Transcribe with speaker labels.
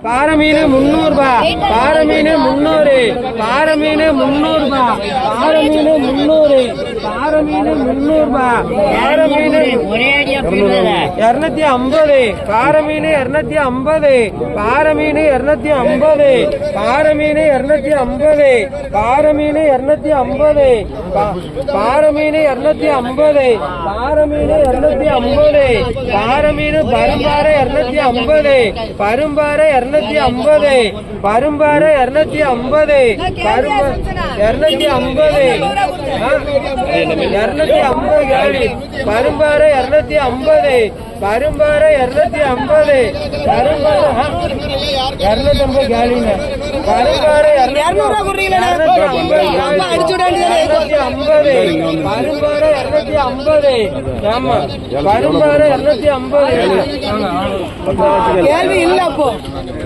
Speaker 1: பாறை மீன் 300 ரூபாய், பாறை மீன் 300, பாறை மீன் 300 ரூபாய், பாறை மீன் 300, பாறை மீன் 300 ரூபாய், பாறை மீன் 250, பாறை மீன் 250, பாறை மீன் 250, பாறை மீன் 250, பாறை மீன் 250, பாறை மீன் 250, பாறை மீன் 250, பாறை மீன் பரும்பாறை 250, பரும்பாறை 250, பரும்பாறை 250, 250, 250 காலி, பரும்பாறை 250, பரும்பாறை 250, பரும்பாறை 250 காலிங்க, பரும்பாறை 250, பரும்பாறை 250, ஆமா பரும்பாறை 250 கேள்வி இல்ல அப்போ